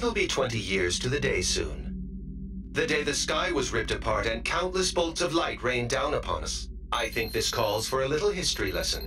It'll be 20 years to the day soon. The day the sky was ripped apart and countless bolts of light rained down upon us. I think this calls for a little history lesson.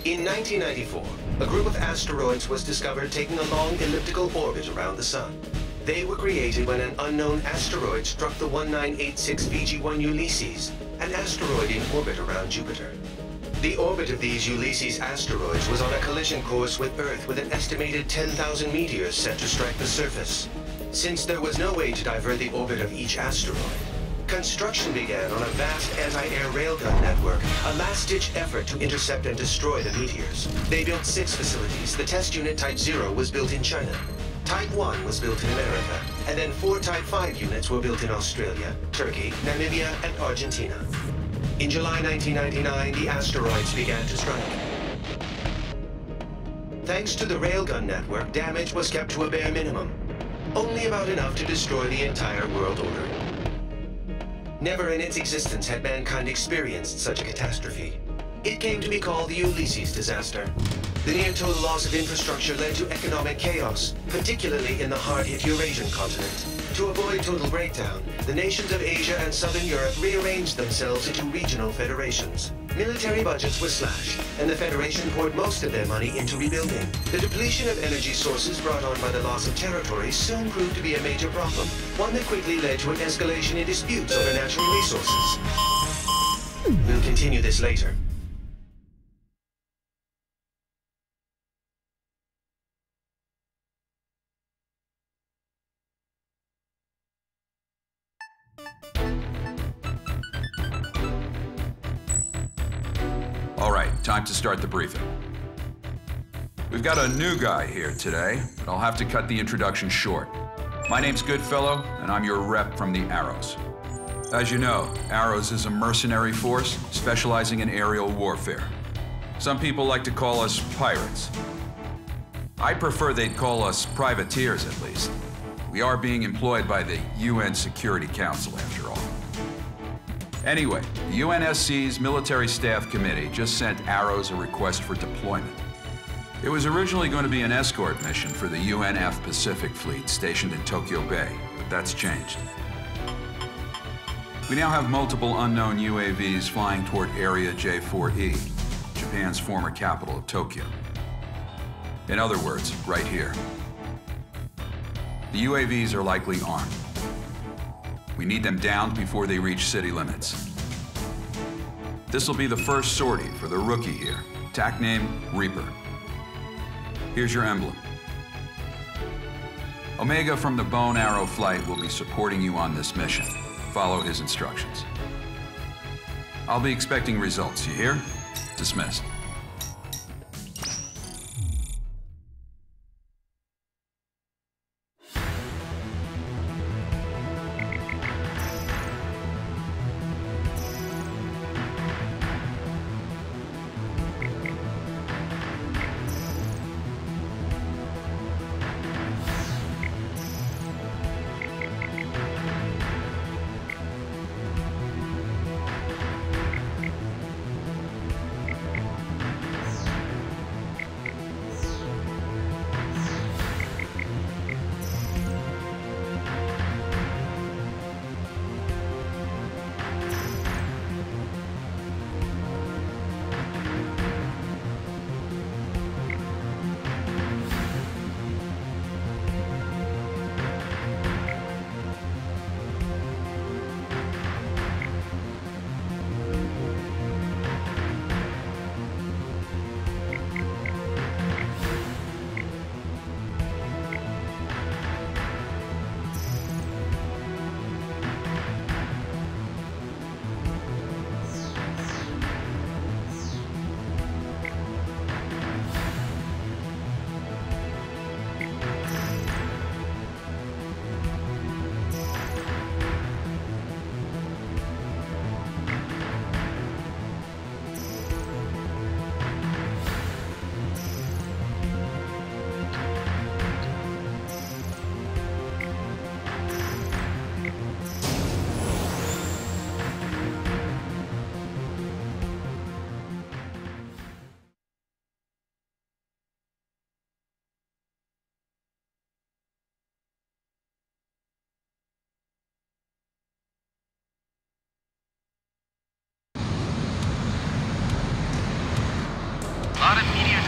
In 1994, a group of asteroids was discovered taking a long elliptical orbit around the Sun. They were created when an unknown asteroid struck the 1986 VG-1 Ulysses, an asteroid in orbit around Jupiter. The orbit of these Ulysses asteroids was on a collision course with Earth with an estimated 10,000 meteors set to strike the surface. Since there was no way to divert the orbit of each asteroid, construction began on a vast anti-air railgun network, a last-ditch effort to intercept and destroy the meteors. They built 6 facilities. The test unit Type 0 was built in China. Type 1 was built in America, and then 4 Type 5 units were built in Australia, Turkey, Namibia, and Argentina. In July 1999, the asteroids began to strike. Thanks to the railgun network, damage was kept to a bare minimum, only about enough to destroy the entire world order. Never in its existence had mankind experienced such a catastrophe. It came to be called the Ulysses disaster. The near-total loss of infrastructure led to economic chaos, particularly in the hard-hit Eurasian continent. To avoid total breakdown, the nations of Asia and Southern Europe rearranged themselves into regional federations. Military budgets were slashed, and the Federation poured most of their money into rebuilding. The depletion of energy sources brought on by the loss of territory soon proved to be a major problem, one that quickly led to an escalation in disputes over natural resources. We'll continue this later. All right, time to start the briefing. We've got a new guy here today, but I'll have to cut the introduction short. My name's Goodfellow, and I'm your rep from the Arrows. As you know, Arrows is a mercenary force specializing in aerial warfare. Some people like to call us pirates. I prefer they'd call us privateers, at least. We are being employed by the UN Security Council, after all. Anyway, the UNSC's Military Staff Committee just sent Arrows a request for deployment. It was originally going to be an escort mission for the UNF Pacific Fleet stationed in Tokyo Bay, but that's changed. We now have multiple unknown UAVs flying toward Area J4E, Japan's former capital of Tokyo. In other words, right here. The UAVs are likely armed. We need them downed before they reach city limits. This will be the first sortie for the rookie here, TAC name Reaper. Here's your emblem. Omega from the Bone Arrow Flight will be supporting you on this mission. Follow his instructions. I'll be expecting results, you hear? Dismissed.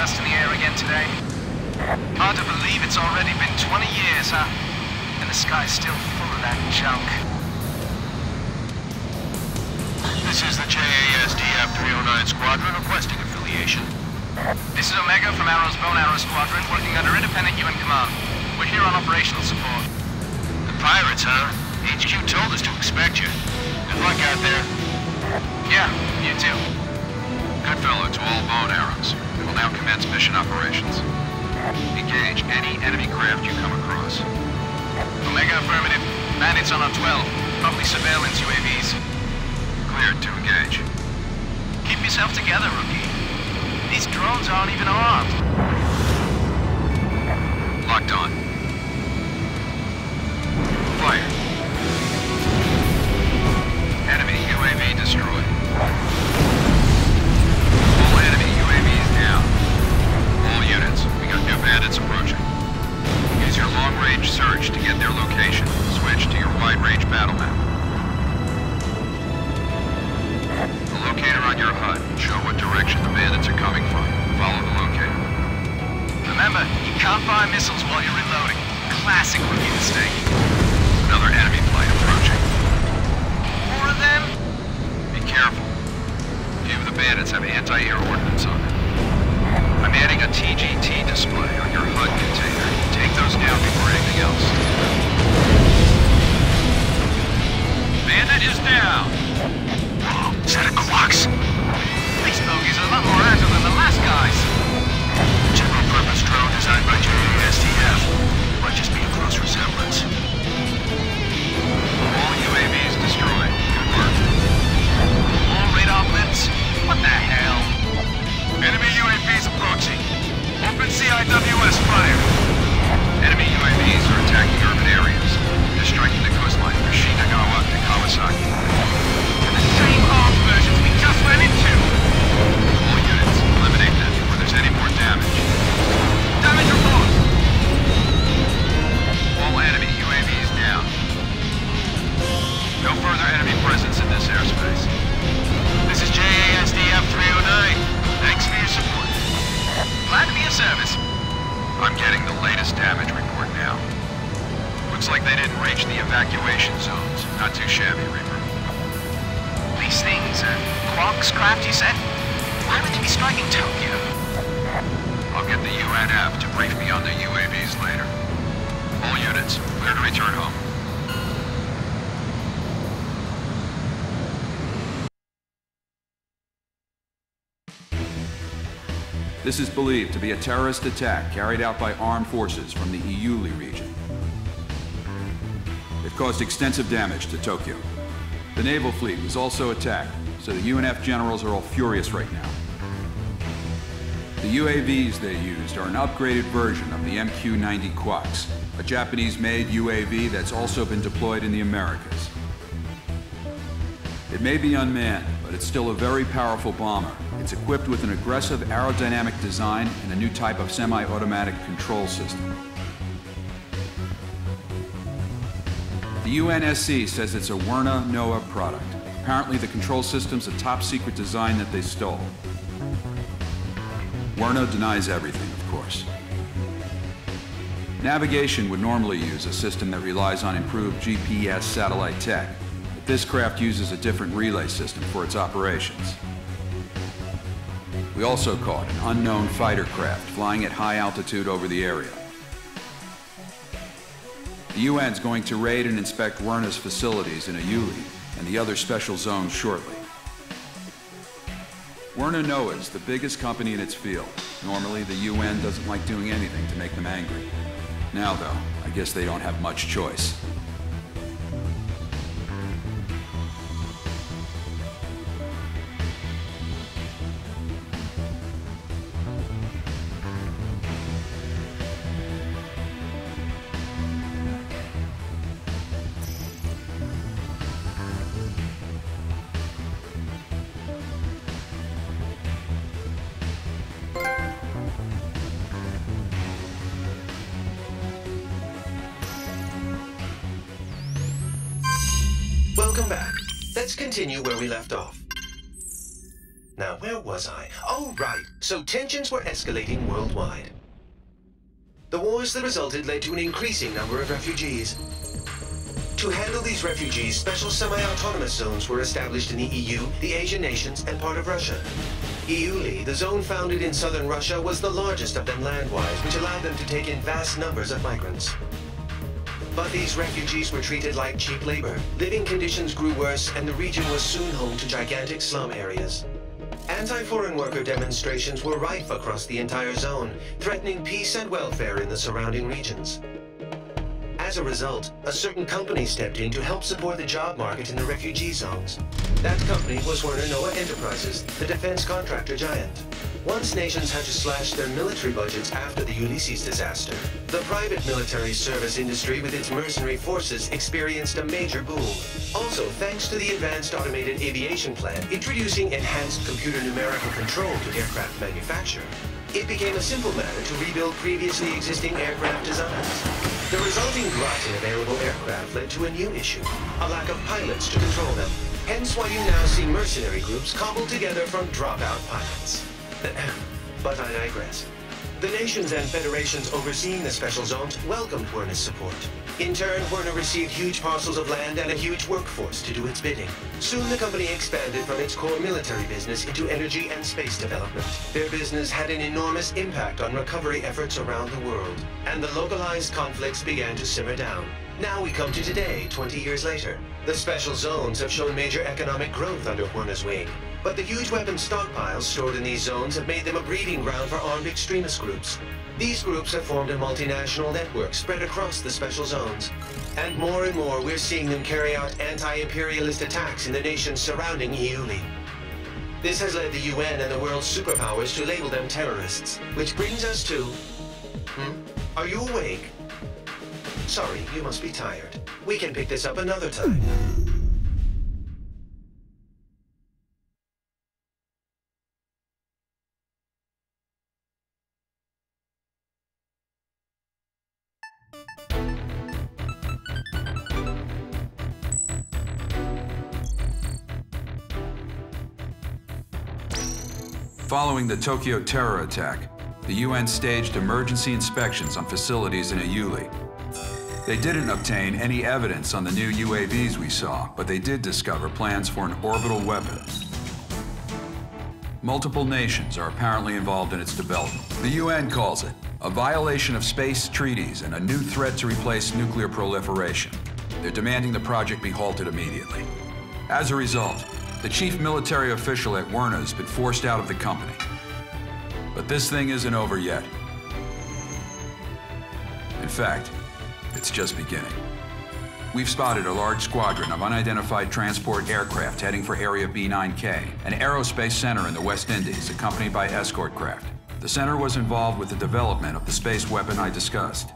dust in the air again today. Hard to believe it's already been 20 years, huh? And the sky's still full of that junk. This is the JASDF 309 Squadron requesting affiliation. This is Omega from Arrow's Bone Arrow Squadron, working under independent UN command. We're here on operational support. The pirates, huh? HQ told us to expect you. Good luck out there. Yeah, you too. Good fellow to all bone arrows. We will now commence mission operations. Engage any enemy craft you come across. Omega affirmative. Bandits on our 12. Probably surveillance UAVs. Cleared to engage. Keep yourself together, rookie. These drones aren't even armed. Locked on. Fire. Enemy UAV destroyed. All enemy UAVs down. All units, we got new bandits approaching. Use your long-range search to get their location. Switch to your wide-range battle map. The locator on your HUD will show what direction the bandits are coming from. Follow the locator. Remember, you can't fire missiles while you're reloading. Classic rookie mistake. Another enemy plane approaching. More of them? Be careful. A few of the bandits have anti-air ordnance on them. I'm adding a TGT display on your HUD container. Take those down before anything else. Bandit is down. Whoa, is that a Quax? These bogies are a lot more agile than the last guys. General purpose drone designed by JASDF. Might just be a close resemblance. All UAVs destroyed. Good work. More radar blips? What the hell? Enemy UAVs approaching. Open CIWS fire. Enemy UAVs are attacking urban areas. They're striking the coastline from Shinagawa to Kawasaki. The same armed versions we just ran into. All units, eliminate them before there's any more damage. Damage report. All enemy UAVs down. No further enemy presence in this airspace. This is JASDF 309. Thanks for your support. Glad to be of service. I'm getting the latest damage report now. Looks like they didn't reach the evacuation zones. Not too shabby, Reaper. These things, Quark's craft, you said? Why would they be striking Tokyo? I'll get the UNF to brief me on the UAVs later. All units, clear to return home. This is believed to be a terrorist attack carried out by armed forces from the Iuli region. They've caused extensive damage to Tokyo. The naval fleet was also attacked, so the UNF generals are all furious right now. The UAVs they used are an upgraded version of the MQ-90 Quax, a Japanese-made UAV that's also been deployed in the Americas. It may be unmanned, but it's still a very powerful bomber. It's equipped with an aggressive aerodynamic design and a new type of semi-automatic control system. The UNSC says it's a Werna NOAA product. Apparently the control system's a top-secret design that they stole. Werna denies everything, of course. Navigation would normally use a system that relies on improved GPS satellite tech, but this craft uses a different relay system for its operations. We also caught an unknown fighter craft flying at high altitude over the area. The UN's going to raid and inspect Werna's facilities in Iuli and the other special zones shortly. Werna NOAA is the biggest company in its field. Normally, the UN doesn't like doing anything to make them angry. Now, though, I guess they don't have much choice. Welcome back. Let's continue where we left off. Now, where was I? Oh, right. So tensions were escalating worldwide. The wars that resulted led to an increasing number of refugees. To handle these refugees, special semi-autonomous zones were established in the EU, the Asian nations, and part of Russia. EULI, the zone founded in southern Russia, was the largest of them land-wise, which allowed them to take in vast numbers of migrants. But these refugees were treated like cheap labor. Living conditions grew worse, and the region was soon home to gigantic slum areas. Anti-foreign worker demonstrations were rife across the entire zone, threatening peace and welfare in the surrounding regions. As a result, a certain company stepped in to help support the job market in the refugee zones. That company was Werner Noah Enterprises, the defense contractor giant. Once nations had to slash their military budgets after the Ulysses disaster, the private military service industry with its mercenary forces experienced a major boom. Also, thanks to the Advanced Automated Aviation Plan introducing enhanced computer numerical control to aircraft manufacture, it became a simple matter to rebuild previously existing aircraft designs. The resulting glut in available aircraft led to a new issue, a lack of pilots to control them. Hence why you now see mercenary groups cobbled together from dropout pilots. But I digress. The nations and federations overseeing the special zones welcomed Werner's support. In turn, Werner received huge parcels of land and a huge workforce to do its bidding. Soon the company expanded from its core military business into energy and space development. Their business had an enormous impact on recovery efforts around the world, and the localized conflicts began to simmer down. Now we come to today, 20 years later. The special zones have shown major economic growth under Werner's wing. But the huge weapons stockpiles stored in these zones have made them a breeding ground for armed extremist groups. These groups have formed a multinational network spread across the special zones. And more we're seeing them carry out anti-imperialist attacks in the nations surrounding EULI. This has led the UN and the world's superpowers to label them terrorists. Which brings us to... Are you awake? Sorry, you must be tired. We can pick this up another time. Following the Tokyo terror attack, the UN staged emergency inspections on facilities in EULI. They didn't obtain any evidence on the new UAVs we saw, but they did discover plans for an orbital weapon. Multiple nations are apparently involved in its development. The UN calls it a violation of space treaties and a new threat to replace nuclear proliferation. They're demanding the project be halted immediately. As a result, the chief military official at Werner has been forced out of the company. But this thing isn't over yet. In fact, it's just beginning. We've spotted a large squadron of unidentified transport aircraft heading for Area B9K, an aerospace center in the West Indies, accompanied by escort craft. The center was involved with the development of the space weapon I discussed.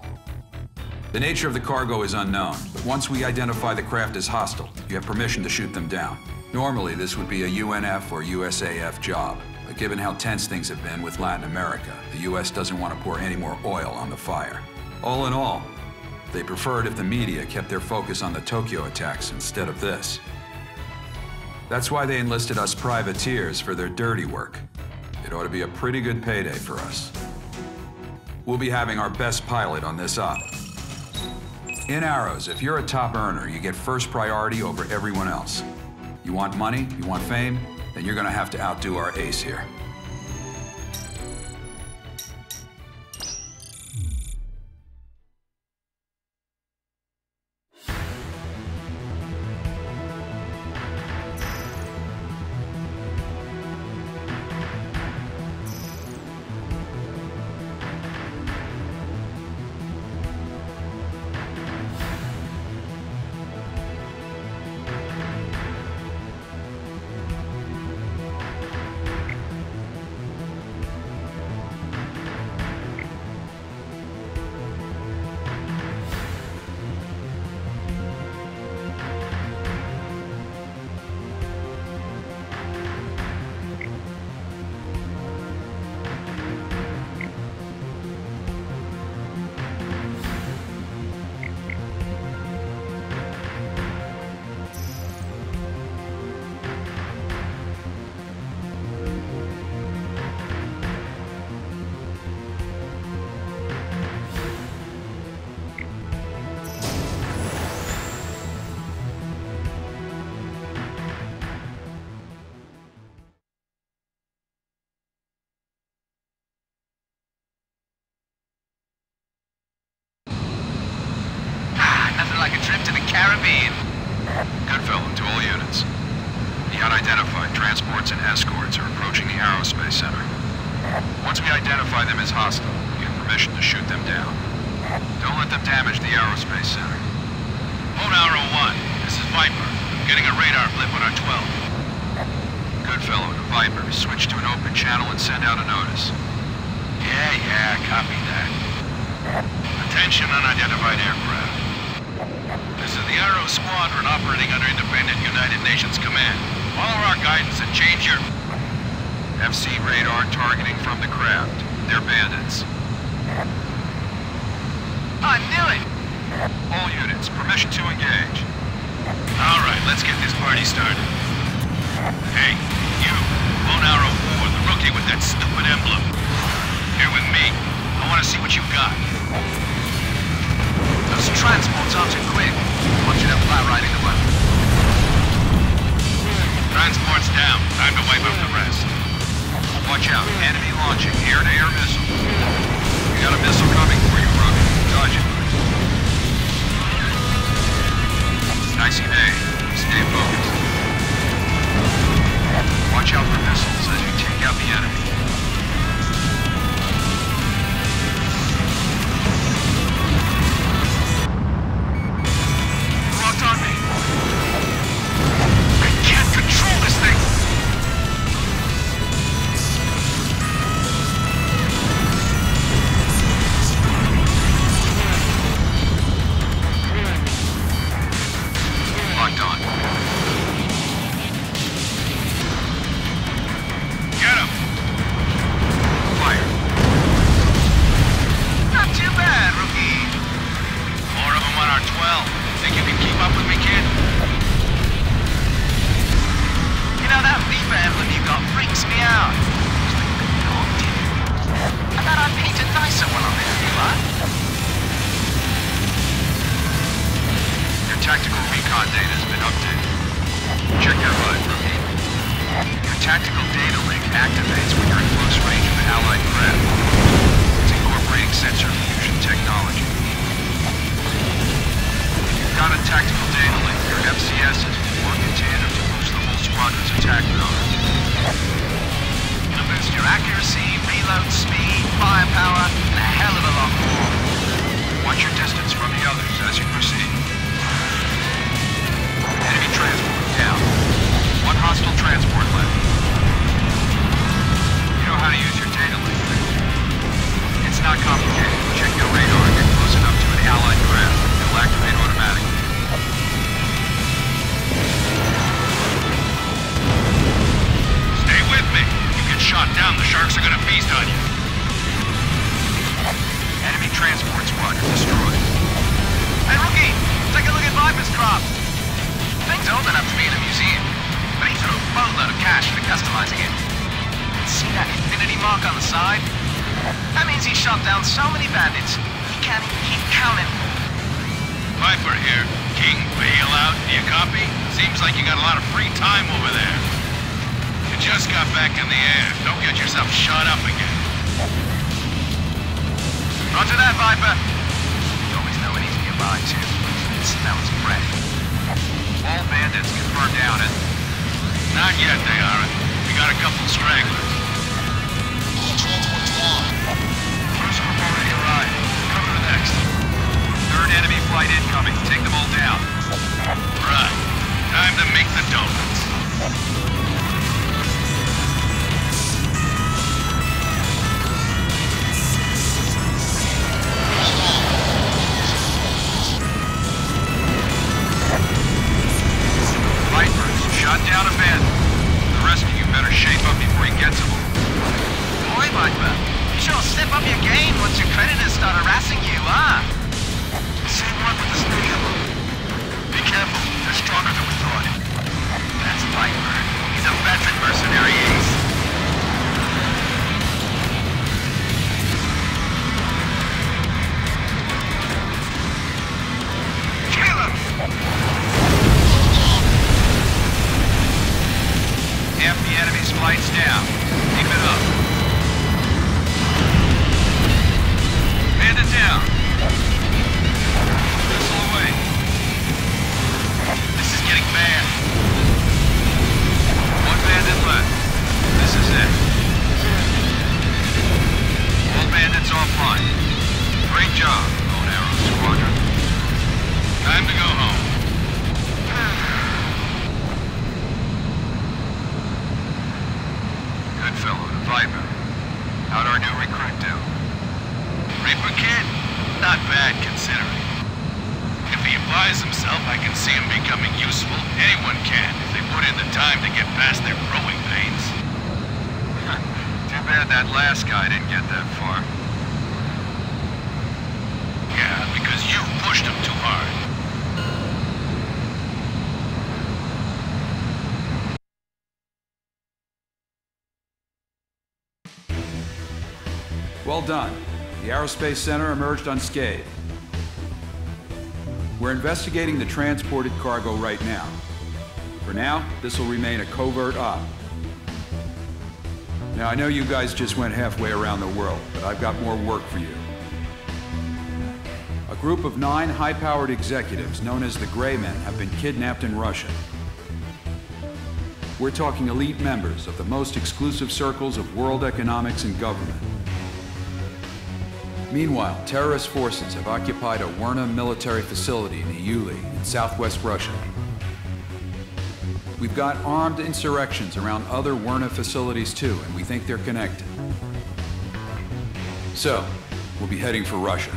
The nature of the cargo is unknown, but once we identify the craft as hostile, you have permission to shoot them down. Normally, this would be a UNF or USAF job, but given how tense things have been with Latin America, the US doesn't want to pour any more oil on the fire. All in all, they preferred if the media kept their focus on the Tokyo attacks instead of this. That's why they enlisted us privateers for their dirty work. It ought to be a pretty good payday for us. We'll be having our best pilot on this op. In Arrows, if you're a top earner, you get first priority over everyone else. You want money, you want fame, then you're gonna have to outdo our ace here. like a trip to the Caribbean. Good fellow, to all units. The unidentified transports and escorts are approaching the aerospace center. Once we identify them as hostile, we have permission to shoot them down. Don't let them damage the aerospace center. Phone Arrow 1, this is Viper. I'm getting a radar blip on our 12. Good fellow, to Viper. Switch to an open channel and send out a notice. Yeah, copy that. Attention unidentified aircraft. This is the Arrow Squadron operating under independent United Nations command. Follow our guidance and change your... FC radar targeting from the craft. They're bandits. I knew it! All units, permission to engage. All right, let's get this party started. Hey, you, Phone Arrow 4, the rookie with that stupid emblem. Here with me. I want to see what you've got. Those transports aren't too quick. Want you to fly riding the weapon. Transport's down. Time to wipe up the rest. Watch out, enemy launching air-to-air missile. We got a missile coming for you, rookie. Dodge it. Nicey day. Stay focused. Watch out for missiles as you take out the enemy. Locked on me. I can't control this thing. Locked on. Get him! Fire. Not too bad, rookie. More of them on our 12. Think you can keep up with me, kid? You know, that Reaper emblem you got freaks me out. It's like a dog did. I thought I painted nicer one on there, you what? Your tactical recon data has been updated. Check your HUD, rookie. Your tactical data link activates when you're in close range of an allied craft. It's incorporating sensor fusion technology. If you've got a tactical data link, your FCS is work in tandem to boost the whole squadron's attack power. It'll boost your accuracy, reload speed, firepower, and a hell of a lot more. Watch your distance from the others as you proceed. Enemy transport down. One hostile transport left. You know how to use your data link. It's not complicated. Check your radar and get close enough to an allied craft. It'll activate automatically. Stay with me. You get shot down, the sharks are gonna feast on you. Enemy transport squadron destroyed. Hey, rookie! Take a look at Viper's craft. Thing's old enough to be in a museum, but he threw a boatload of cash into customizing it. See that infinity mark on the side? That means he shot down so many bandits, he can't even keep counting. Viper here. King bailout. Do you copy? Seems like you got a lot of free time over there. You just got back in the air. Don't get yourself shot up again. Roger that, Viper. You always know when he's nearby, too. It smells fresh. All bandits confirmed down it. Not yet, they aren't. We got a couple stragglers. All transports down. First group already arrived. Cover the next. Third enemy flight incoming. Take them all down. Right. Time to make the donuts. Shot down a bandit. The rest of you better shape up before he gets them. Boy, Viper, you sure step up your game once your creditors start harassing you, huh? Same one with the stadium. Be careful. They're stronger than we thought. That's Viper. He's a veteran mercenary ace. Kill him! Half the enemy's flight's down. Keep it up. Bandit down. Missile away. job, Lone Arrow Squadron. Time to go home. Good fellow, the Viper. How'd our new recruit do? Reaper kid? Not bad, considering. If he applies himself, I can see him becoming useful. Anyone can, if they put in the time to get past their growing pains. Too bad that last guy didn't get that far. Yeah, because you pushed him too hard. Well done. The Aerospace Center emerged unscathed. We're investigating the transported cargo right now. For now, this will remain a covert op. Now, I know you guys just went halfway around the world, but I've got more work for you. A group of 9 high-powered executives known as the Gray Men have been kidnapped in Russia. We're talking elite members of the most exclusive circles of world economics and government. Meanwhile, terrorist forces have occupied a Werna military facility in Iuli in southwest Russia. We've got armed insurrections around other Werna facilities too, and we think they're connected. So, we'll be heading for Russia.